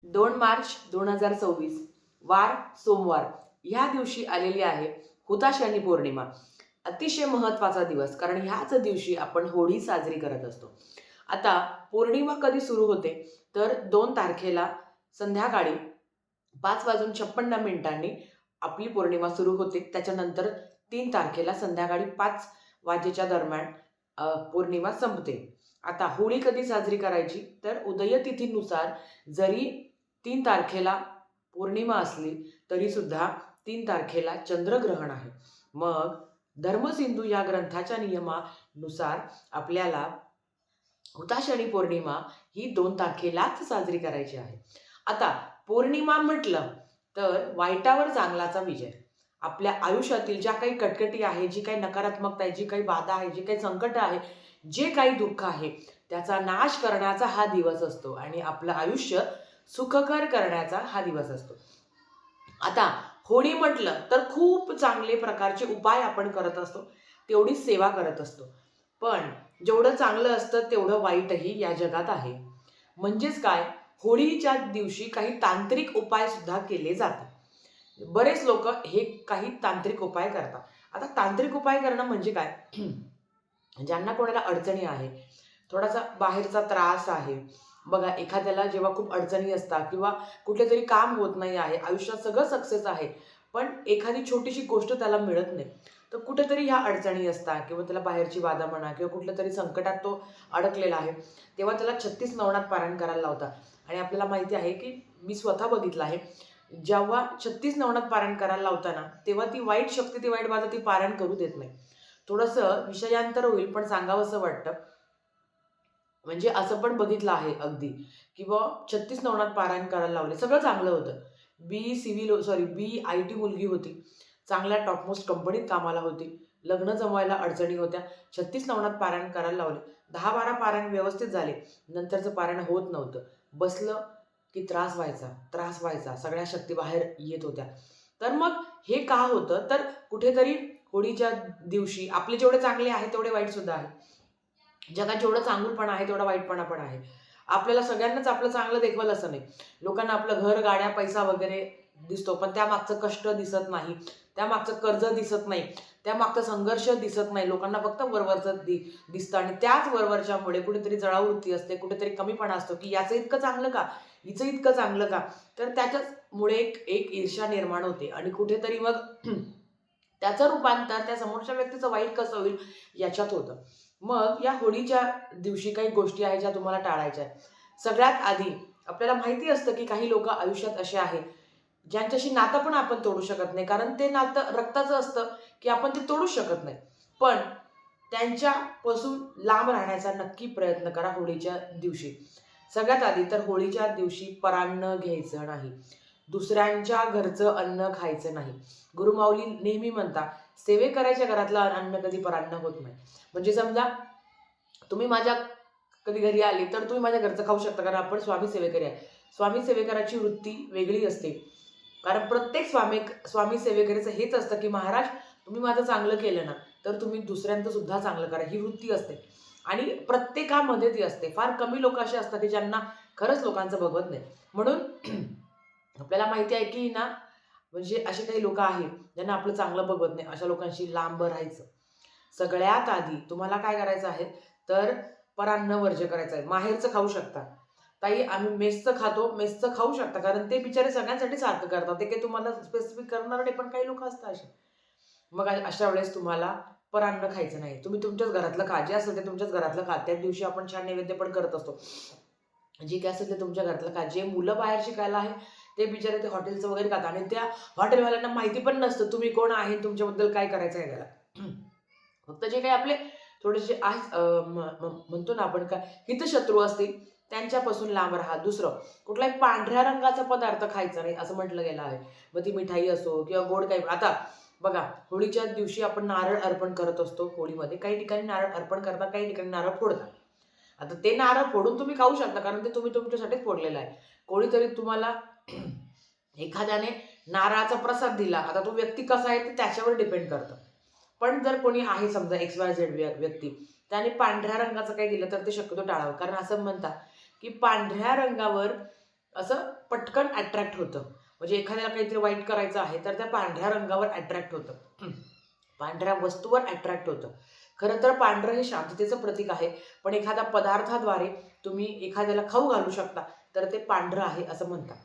2 मार्च 2024 वार सोमवार ह्या दिवशी आलेली आहे हुताशनी पौर्णिमा. अतिशय महत्त्वाचा दिवस, कारण ह्याच दिवशी आपण होळी साजरी करत असतो. आता पौर्णिमा कधी सुरू होते तर 2 तारखेला संध्याकाळी 5:56 आपली पौर्णिमा सुरू होते. त्याच्यानंतर 3 तारखेला संध्याकाळी 5 वाजेच्या दरम्यान पौर्णिमा संपते. आता होळी कधी साजरी करायची तर उदयतिथीनुसार जरी 3 तारखेला पौर्णिमा असली तरी सुद्धा 3 तारखेला चंद्रग्रहण आहे. मग धर्मसिंधू या ग्रंथाच्या नियमानुसार आपल्याला हुताशनी पौर्णिमा ही 2 तारखेलाच साजरी करायची आहे. आता पौर्णिमा म्हटलं तर वाईटावर चांगलाचा विजय. आपल्या आयुष्यातील ज्या काही कटकटी आहे, जी काही नकारात्मकता आहे, जी काही बाधा आहे, जी काही संकट आहे, जे काही दुःख आहे, त्याचा नाश करण्याचा हा दिवस असतो आणि आपलं आयुष्य सुखकर करण्याचा हा दिवस असतो. आता होळी म्हटलं तर खूप चांगले प्रकारचे उपाय आपण करत असतो, तेवढीच सेवा करत असतो. पण जेवढं चांगलं असतं तेवढं वाईटही या जगात आहे. म्हणजेच काय, होळीच्या दिवशी काही तांत्रिक उपाय सुद्धा केले जातात. बरेच लोक हे काही तांत्रिक उपाय करतात. आता तांत्रिक उपाय करणं म्हणजे काय? ज्यांना कोणाला अडचणी आहे, थोडासा बाहेरचा त्रास आहे. बघा, एखाद्याला जेव्हा खूप अडचणी असतात किंवा कुठलेतरी काम होत नाही आहे, आयुष्यात सगळं सक्सेस आहे, पण एखादी छोटीशी गोष्ट त्याला मिळत नाही. तर कुठेतरी ह्या अडचणी असतात किंवा त्याला बाहेरची बाधा म्हणा किंवा कुठल्या तरी संकटात तो अडकलेला आहे. तेव्हा त्याला 36 नवनाथ पारायण करायला लावतात. आणि आपल्याला माहिती आहे की मी स्वतः बघितलं आहे, जेव्हा 36 नवनाथ पारायण करायला लावताना तेव्हा ती वाईट शक्ती, ती वाईट बाधा ती पारायण करू देत नाही. थोडंसं विषयांतर होईल पण सांगावंसं वाटतं. म्हणजे असं पण बघितलं आहे अगदी, की बुवा 36 नवनाथ पारायण करायला लावले. सगळं चांगलं होतं. बी-आय-टी मुलगी होती. चांगल्या टॉपमोस्ट कंपनीत कामाला होती. लग्न जमवायला अडचणी होत्या. 36 नवनाथ पारायण करायला लावले. 10-12 पारायण व्यवस्थित झाले. नंतरचं पारायण होत नव्हतं. बसलं की त्रास व्हायचा. सगळ्या शक्ती बाहेर येत होत्या. तर मग हे का होतं? तर कुठेतरी होळीच्या दिवशी आपले जेवढे चांगले आहे तेवढे वाईट सुद्धा आहे. जगात जेवढं चांगुलपणा आहे तेवढा वाईटपणा पण आहे. आपल्याला सगळ्यांनाच आपलं चांगलं देखवल असं नाही. लोकांना आपलं घर, गाड्या, पैसा वगैरे दिसतो, पण त्यामागचं कष्ट दिसत नाही. त्यामागचं कर्ज दिसत नाही. त्यामागचा संघर्ष दिसत नाही. लोकांना फक्त वरवरचं दिसतं आणि त्याच वरवरच्यामुळे कुठेतरी जळावूवृत्ती असते, कुठेतरी कमीपणा असतो, की याचं इतकं चांगलं का? हिचं इतकं चांगलं का? तर त्याच्याचमुळे एक एक ईर्ष्या निर्माण होते आणि कुठेतरी मग त्याचं रूपांतर त्या समोरच्या व्यक्तीचं वाईट कसं होईल याच्यात होतं. मग या होळीच्या दिवशी काही गोष्टी आहेत ज्या तुम्हाला टाळायच्या आहेत. सगळ्यात आधी आपल्याला माहिती असतं की काही लोक आयुष्यात असे आहेत ज्यांच्याशी नातं पण आपण तोडू शकत नाही, कारण ते नातं रक्ताचं असतं की आपण ते तोडू शकत नाही. पण त्यांच्यापासून लांब राहण्याचा नक्की प्रयत्न करा होळीच्या दिवशी. सगळ्यात आधी तर होळीच्या दिवशी परान्न घ्यायचं नाही. दुसऱ्यांच्या घरचं अन्न खायचं नाही. गुरुमाऊली नेहमी म्हणतात, सेवेकराच्या घरातलं अन्न कधी परान्न होत नाही. म्हणजे समजा तुम्ही माझ्या कधी घरी आले तर तुम्ही माझ्या घरचं खाऊ शकता, कारण आपण स्वामी सेवेकरी आहे. स्वामी सेवेकराची वृत्ती वेगळी असते. कारण प्रत्येक स्वामी सेवेकरीचं हेच असतं की महाराज, तुम्ही माझं चांगलं केलं ना तर तुम्ही दुसऱ्यांचं सुद्धा चांगलं करा, ही वृत्ती असते. आणि प्रत्येकामध्ये ती असते. फार कमी लोक असे असतात की ज्यांना खरंच लोकांचं बघवत नाही. म्हणून आपल्याला माहिती आहे की ना, म्हणजे असे काही लोक आहेत ज्यांना आपलं चांगलं बघवत नाही. अशा लोकांशी लांब राहायचं. सगळ्यात आधी तुम्हाला काय करायचं आहे तर परान्न वर्ज्य करायचं आहे. माहेरचं खाऊ शकता. ताई, आम्ही मेसचं खातो, मेसचं खाऊ शकता, कारण ते बिचारे सगळ्यांसाठी सारखं करतात. ते काही तुम्हाला स्पेसिफिक करणार नाही, पण काही लोक असतात असे. मग अशा वेळेस तुम्हाला परान्न खायचं नाही. तुम्ही तुमच्याच घरातलं खा. जे असेल ते तुमच्याच घरातलं खा. त्या दिवशी आपण छान नैवेद्य पण करत असतो. जे काय असेल ते तुमच्या घरातलं खा. जे मुलं बाहेर शिकायला आहे ते बिचारे ते हॉटेलचं वगैरे खातात आणि त्या हॉटेलवाल्यांना माहिती पण नसतं तुम्ही कोण आहे, तुमच्याबद्दल काय करायचं आहे त्याला. फक्त जे काही आपले थोडेसे आहेत, म्हणतो ना आपण काय, हितशत्रू असतील त्यांच्यापासून लांब राहा. दुसरं, कुठलाही पांढऱ्या रंगाचा पदार्थ खायचा नाही असं म्हटलं गेलं आहे. मग ती मिठाई असो किंवा गोड काही. आता बघा, होळीच्या दिवशी आपण नारळ अर्पण करत असतो. होळीमध्ये काही ठिकाणी नारळ अर्पण करतात, काही ठिकाणी नारळ फोडतात. आता ते नारळ फोडून तुम्ही खाऊ शकता, कारण ते तुम्ही तुमच्यासाठीच फोडलेलं आहे. कोणीतरी तुम्हाला एखाद्याने नारळाचा प्रसाद दिला, आता तो व्यक्ती कसा आहे ते त्याच्यावर डिपेंड करतं. पण जर कोणी आहे समजा XYZ व्यक्ती, त्याने पांढऱ्या रंगाचं काही दिलं तर ते शक्यतो टाळावं. कारण असं म्हणतात की पांढऱ्या रंगावर असं पटकन अट्रॅक्ट होतं. म्हणजे एखाद्याला काहीतरी वाईट करायचं आहे तर त्या पांढऱ्या रंगावर अट्रॅक्ट होतं. पांढऱ्या वस्तूवर अट्रॅक्ट होतं. खरं तर पांढरं हे शांततेचं प्रतीक आहे. पण एखाद्या पदार्थाद्वारे तुम्ही एखाद्याला खाऊ घालू शकता तर ते पांढरं आहे असं म्हणतात.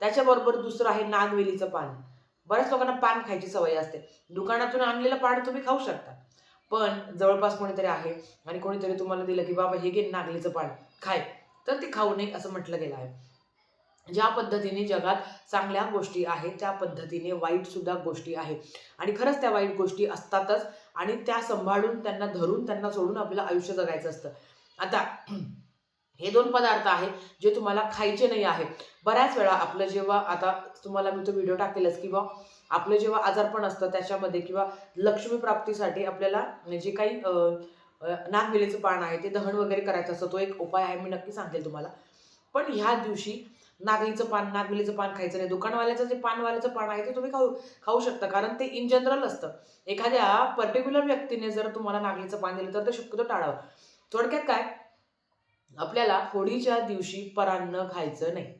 त्याच्याबरोबर दुसरं आहे नागवेलीचं पान. बऱ्याच लोकांना पान खायची सवय असते. दुकानातून आणलेलं पान तुम्ही खाऊ शकता. पण जवळपास कोणीतरी आहे आणि कोणीतरी तुम्हाला दिलं, की "बाबा हे घे नागलीचं पान, खाय." तर ते खाऊ नये असं म्हटलं गेलं आहे. ज्या पद्धतीने जगात चांगल्या गोष्टी आहेत, त्या पद्धतीने वाईटसुद्धा गोष्टी आहेत. आणि खरंच त्या वाईट गोष्टी असतातच आणि त्या सांभाळून, त्यांना धरून, त्यांना सोडून आपलं आयुष्य जगायचं असतं. आता हे 2 पदार्थ आहेत, जे तुम्हाला खायचे नाही आहेत. बऱ्याच वेळा आपलं जेव्हा आता तुम्हाला मी तो व्हिडिओ टाकेलच, की आपलं जेव्हा आजारपण असतं त्याच्यामध्ये किंवा लक्ष्मी प्राप्तीसाठी आपल्याला जे काही नागवेलीचं पान आहे, ते दहन वगैरे करायचं असतं. तो एक उपाय आहे, मी नक्की सांगेल तुम्हाला. पण ह्या दिवशी नागवेलीचं पान खायचं नाही. दुकानवाल्याचं जे पानवाल्याचं पान आहे, ते तुम्ही खाऊ खाऊ शकता. कारण ते इन जनरल असतं. एखाद्या पर्टिक्युलर व्यक्तीने जर तुम्हाला नागलीचं पान दिलं, तर ते शक्यतो टाळावं. थोडक्यात काय, आपल्याला होळीच्या दिवशी परान्न खायचं नाही.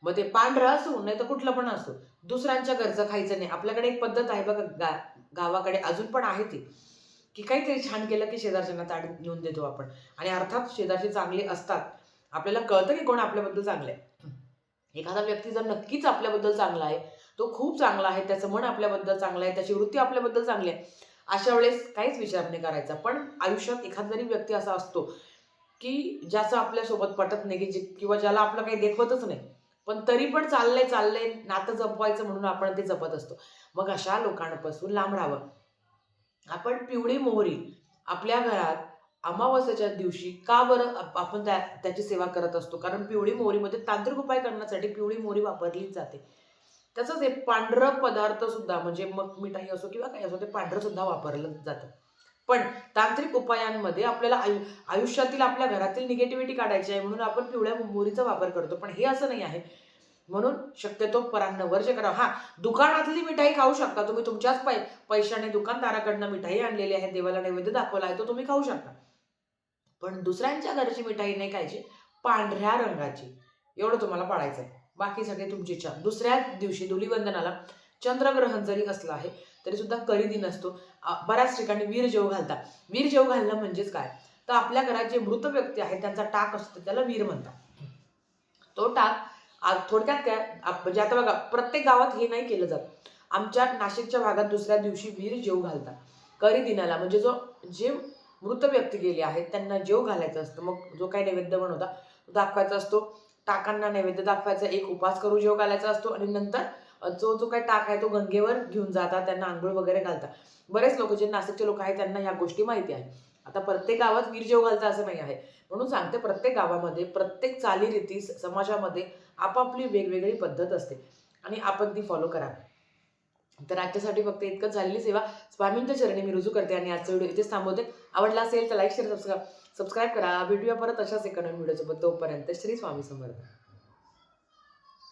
मग ते पांढरं असो, नाहीतर कुठलं पण असो. दुसऱ्यांच्या घरचं खायचं नाही. आपल्याकडे एक पद्धत आहे बघा, गावाकडे अजून पण आहे ती, की काहीतरी छान केलं की शेजारच्यांना ताट नेऊन देतो आपण. आणि अर्थात शेजारचे चांगले असतात. आपल्याला कळतं की कोण आपल्याबद्दल चांगलं आहे. एखादा व्यक्ती जर नक्कीच आपल्याबद्दल चांगला आहे, तो खूप चांगला आहे, त्याचं मन आपल्याबद्दल चांगलं आहे, त्याची वृत्ती आपल्याबद्दल चांगली आहे. अशा वेळेस काहीच विचार नाही करायचा. पण आयुष्यात एखादा तरी व्यक्ती असा असतो, की ज्याचं आपल्यासोबत पटत नाही, की किंवा ज्याला आपलं काही देखवतच नाही. पण तरी पण चाललंय, नातं जपवायचं म्हणून आपण ते जपत असतो. मग अशा लोकांपासून लांब राहावं. आपण पिवळी मोहरी आपल्या घरात अमावास्येच्या दिवशी का बरं आपण त्याची सेवा करत असतो? कारण पिवळी मोहरीमध्ये तांत्रिक उपाय करण्यासाठी पिवळी मोहरी वापरली जाते. तसंच हे पांढरं पदार्थ सुद्धा म्हणजे मग मिठाई असो किंवा काही असो, ते पांढरं सुद्धा वापरलं जातं. पण तांत्रिक उपायांमध्ये आपल्याला आयुष्यातील आपल्या घरातील निगेटिव्हिटी काढायची आहे म्हणून आपण पिवळ्या मोहरीचा वापर करतो. पण हे असं नाही आहे. म्हणून शक्यतो परान्न वर्ज्य करा. हां, दुकानातली मिठाई खाऊ शकता. तुम्ही तुमच्याच पैशाने दुकानदाराकडनं मिठाई आणलेली आहे, देवाला नैवेद्य दाखवला आहे, तो तुम्ही खाऊ शकता. पण दुसऱ्यांच्या घरची मिठाई नाही खायची, पांढऱ्या रंगाची. एवढं तुम्हाला पाळायचं आहे. बाकी सगळे तुमची इच्छा. दुसऱ्या दिवशी धुलिवंदनाला चंद्रग्रहण जरी असलं आहे, तरी सुद्धा करी नसतो. बऱ्याच ठिकाणी वीरजेव घालतात. वीरजेव घालणं म्हणजेच काय? तर आपल्या घरात जे मृत व्यक्ती आहेत, त्यांचा टाक असतो, त्याला वीर म्हणतात. तो टाक थोडक्यात काय म्हणजे आता बघा, प्रत्येक गावात हे नाही केलं जात. आमच्या नाशिकच्या भागात दुसऱ्या दिवशी वीर जेव घालतात. करी दिनाला म्हणजे जे मृत व्यक्ती गेले आहेत, त्यांना जेव घालायचं असतं. मग जो काही नैवेद्य बनवता, तो दाखवायचा असतो. टाकांना नैवेद्य दाखवायचा, एक उपास करून जेव घालायचा असतो आणि नंतर जो काही टाक आहे, तो गंगेवर घेऊन जातात. त्यांना अंघोळ वगैरे घालतात. बरेच लोक, जे नाशिकचे लोक आहेत, त्यांना ह्या गोष्टी माहिती आहेत. आता प्रत्येक गावात वीर जेव घालतात असं नाही आहे. म्हणून सांगते, प्रत्येक गावामध्ये, प्रत्येक चालीरीती समाजामध्ये आपापली वेगवेगळी पद्धत असते आणि आपण ती फॉलो करावी. तर आजच्यासाठी फक्त इतकंच. झालेली सेवा स्वामींच्या चरणी मी रुजू करते आणि आजचा व्हिडिओ इथेच थांबवते. आवडला असेल तर लाईक, शेअर, सबस्क्राईब करा. भेटूया परत अशाच एका नवीन व्हिडिओसोबत. तोपर्यंत श्री स्वामी समर्थ.